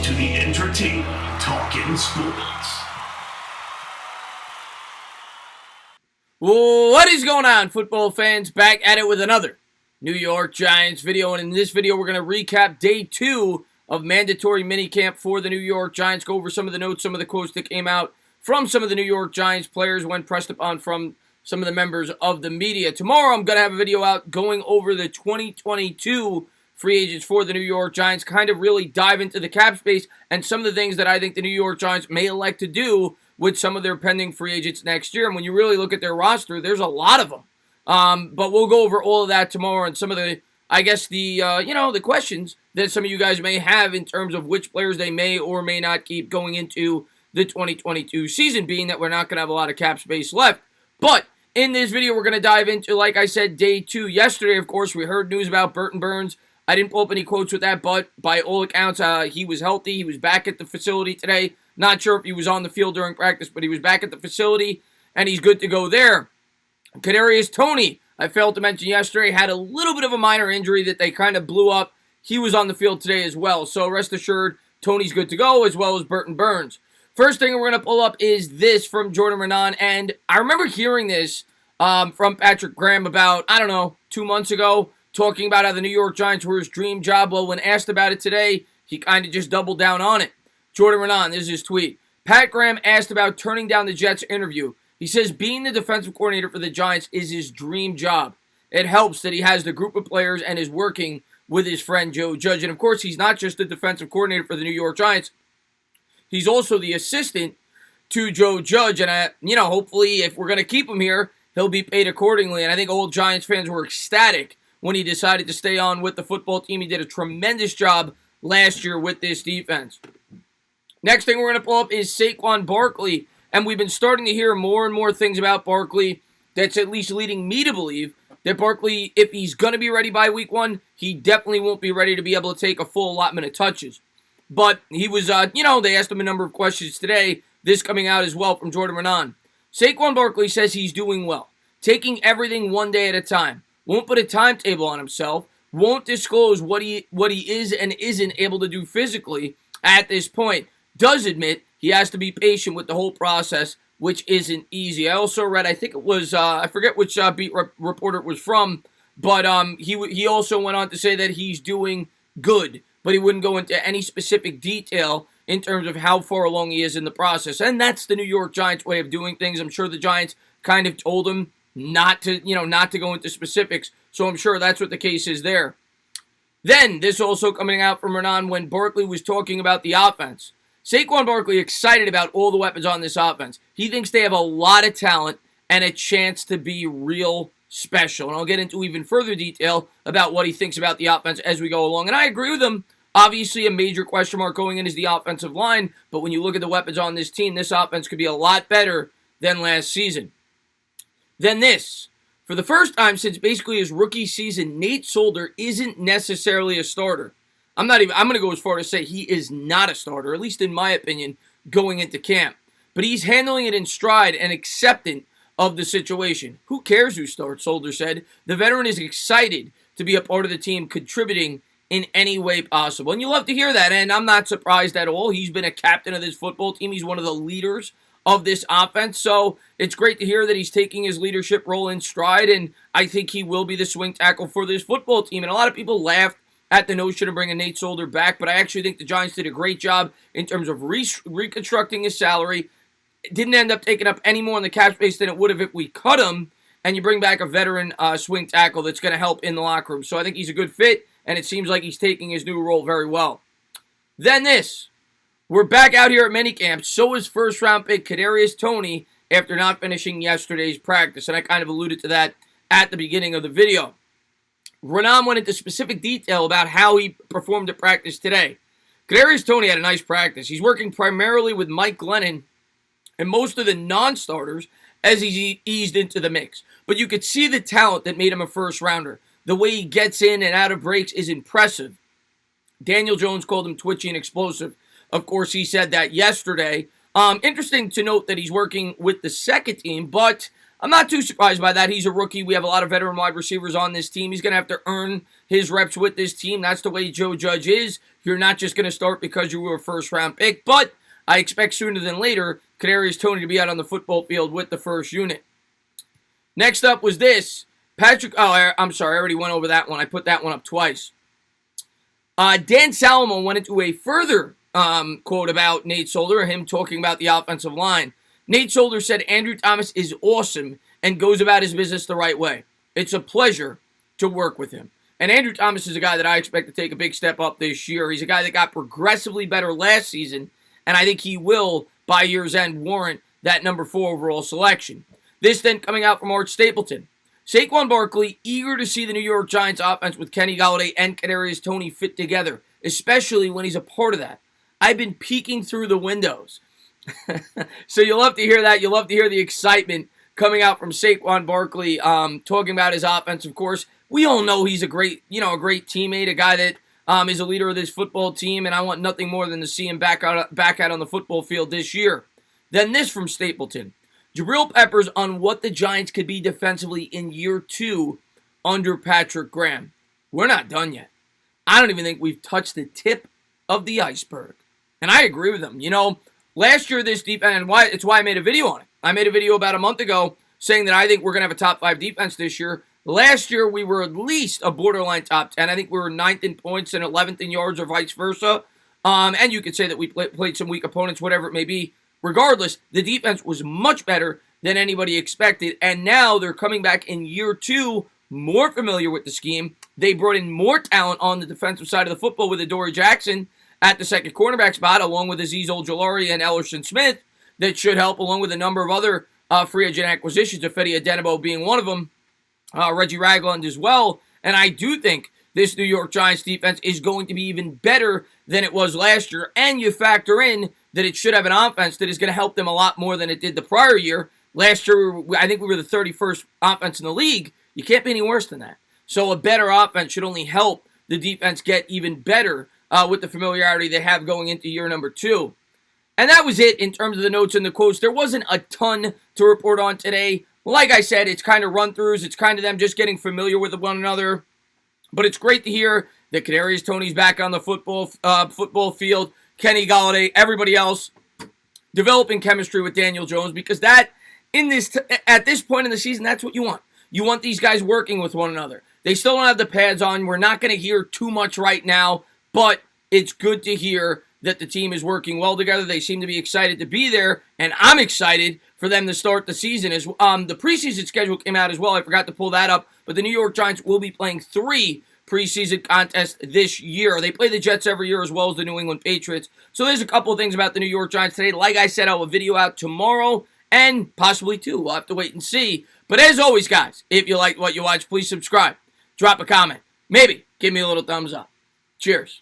to the Entertainah Talkin Sports. What is going on, football fans? Back at it with another New York Giants video, and in this video we're going to recap day 2 of mandatory minicamp for the New York Giants, go over some of the notes, some of the quotes that came out from some of the New York Giants players when pressed upon from some of the members of the media. Tomorrow I'm going to have a video out going over the 2022 free agents for the New York Giants, kind of really dive into the cap space and some of the things that I think the New York Giants may elect to do with some of their pending free agents next year. And when you really look at their roster, there's a lot of them. But we'll go over all of that tomorrow and some of the, I guess, the questions that some of you guys may have in terms of which players they may or may not keep going into the 2022 season, being that we're not going to have a lot of cap space left. But in this video, we're going to dive into, like I said, day 2. Yesterday, of course, we heard news about Burton Burns. I didn't pull up any quotes with that, but by all accounts, he was healthy. He was back at the facility today. Not sure if he was on the field during practice, but he was back at the facility, and he's good to go there. Cadarius Toney, I failed to mention yesterday, had a little bit of a minor injury that they kind of blew up. He was on the field today as well, so rest assured, Toney's good to go, as well as Burton Burns. First thing we're going to pull up is this from Jordan Renan, and I remember hearing this from Patrick Graham about, 2 months ago, talking about how the New York Giants were his dream job. Well, when asked about it today, he kind of just doubled down on it. Jordan Renan, this is his tweet. Pat Graham asked about turning down the Jets interview. He says being the defensive coordinator for the Giants is his dream job. It helps that he has the group of players and is working with his friend Joe Judge. And of course, he's not just the defensive coordinator for the New York Giants. He's also the assistant to Joe Judge. And, hopefully if we're going to keep him here, he'll be paid accordingly. And I think all Giants fans were ecstatic when he decided to stay on with the football team. He did a tremendous job last year with this defense. Next thing we're going to pull up is Saquon Barkley, and we've been starting to hear more and more things about Barkley that's at least leading me to believe that Barkley, if he's going to be ready by week 1, he definitely won't be ready to be able to take a full allotment of touches. But he was, they asked him a number of questions today, this coming out as well from Jordan Renan. Saquon Barkley says he's doing well, taking everything one day at a time, won't put a timetable on himself, won't disclose what he is and isn't able to do physically at this point. Does admit he has to be patient with the whole process, which isn't easy. I also read, I think it was, I forget which beat reporter it was from, but he also went on to say that he's doing good, but he wouldn't go into any specific detail in terms of how far along he is in the process. And that's the New York Giants way of doing things. I'm sure the Giants kind of told him not to go into specifics, so I'm sure that's what the case is there. Then, this also coming out from Renan when Barkley was talking about the offense. Saquon Barkley excited about all the weapons on this offense. He thinks they have a lot of talent and a chance to be real special. And I'll get into even further detail about what he thinks about the offense as we go along. And I agree with him. Obviously, a major question mark going in is the offensive line. But when you look at the weapons on this team, this offense could be a lot better than last season. Then this. For the first time since basically his rookie season, Nate Solder isn't necessarily a starter. I'm going to go as far to say he is not a starter, at least in my opinion, going into camp. But he's handling it in stride and acceptant of the situation. Who cares who starts, Solder said. The veteran is excited to be a part of the team, contributing in any way possible. And you love to hear that, and I'm not surprised at all. He's been a captain of this football team. He's one of the leaders of this offense, so it's great to hear that he's taking his leadership role in stride, and I think he will be the swing tackle for this football team. And a lot of people laughed at the notion of bringing Nate Solder back, but I actually think the Giants did a great job in terms of reconstructing his salary. It didn't end up taking up any more in the cap space than it would have if we cut him, and you bring back a veteran swing tackle that's going to help in the locker room. So I think he's a good fit, and it seems like he's taking his new role very well. Then this. We're back out here at minicamp. So is first-round pick Cadarius Toney after not finishing yesterday's practice, and I kind of alluded to that at the beginning of the video. Renan went into specific detail about how he performed at practice today. Cadarius Toney had a nice practice. He's working primarily with Mike Glennon and most of the non-starters as he eased into the mix. But you could see the talent that made him a first-rounder. The way he gets in and out of breaks is impressive. Daniel Jones called him twitchy and explosive. Of course, he said that yesterday. Interesting to note that he's working with the second team, but I'm not too surprised by that. He's a rookie. We have a lot of veteran wide receivers on this team. He's going to have to earn his reps with this team. That's the way Joe Judge is. You're not just going to start because you were a first-round pick, but I expect sooner than later Cadarius Toney to be out on the football field with the first unit. Next up was this. I'm sorry, I already went over that one. I put that one up twice. Dan Salomon went into a further quote about Nate Solder, him talking about the offensive line. Nate Solder said Andrew Thomas is awesome and goes about his business the right way. It's a pleasure to work with him. And Andrew Thomas is a guy that I expect to take a big step up this year. He's a guy that got progressively better last season, and I think he will, by year's end, warrant that number 4 overall selection. This then coming out from Art Stapleton. Saquon Barkley, eager to see the New York Giants offense with Kenny Golladay and Cadarius Toney fit together, especially when he's a part of that. I've been peeking through the windows. So you'll love to hear that. You'll love to hear the excitement coming out from Saquon Barkley, talking about his offense, of course. We all know he's a great teammate, a guy that is a leader of this football team, and I want nothing more than to see him back out on the football field this year. Then this from Stapleton. Jabril Peppers on what the Giants could be defensively in year 2 under Patrick Graham. We're not done yet. I don't even think we've touched the tip of the iceberg. And I agree with him. Last year this defense, and it's why I made a video on it. I made a video about a month ago saying that I think we're going to have a top 5 defense this year. Last year we were at least a borderline top 10. I think we were 9th in points and 11th in yards or vice versa. And you could say that we played some weak opponents, whatever it may be. Regardless, the defense was much better than anybody expected, and now they're coming back in year 2, more familiar with the scheme. They brought in more talent on the defensive side of the football with Adoree Jackson at the second cornerback spot, along with Azeez Ojulari and Ellerson Smith, that should help, along with a number of other free agent acquisitions, Ifeadi Odenigbo being one of them, Reggie Ragland as well, and I do think this New York Giants defense is going to be even better than it was last year, and you factor in that it should have an offense that is going to help them a lot more than it did the prior year. Last year, I think we were the 31st offense in the league. You can't be any worse than that. So a better offense should only help the defense get even better with the familiarity they have going into year number 2. And that was it in terms of the notes and the quotes. There wasn't a ton to report on today. Like I said, it's kind of run-throughs. It's kind of them just getting familiar with one another. But it's great to hear that Cadarius Toney's back on the football field, Kenny Golladay, everybody else developing chemistry with Daniel Jones, because that at this point in the season, that's what you want. You want these guys working with one another. They still don't have the pads on. We're not going to hear too much right now, but it's good to hear that the team is working well together. They seem to be excited to be there, and I'm excited for them to start the season. The preseason schedule came out as well. I forgot to pull that up, but the New York Giants will be playing 3 preseason contests this year. They play the Jets every year as well as the New England Patriots. So there's a couple of things about the New York Giants today. Like I said, I'll have a video out tomorrow and possibly 2. We'll have to wait and see. But as always, guys, if you like what you watch, please subscribe. Drop a comment. Maybe give me a little thumbs up. Cheers.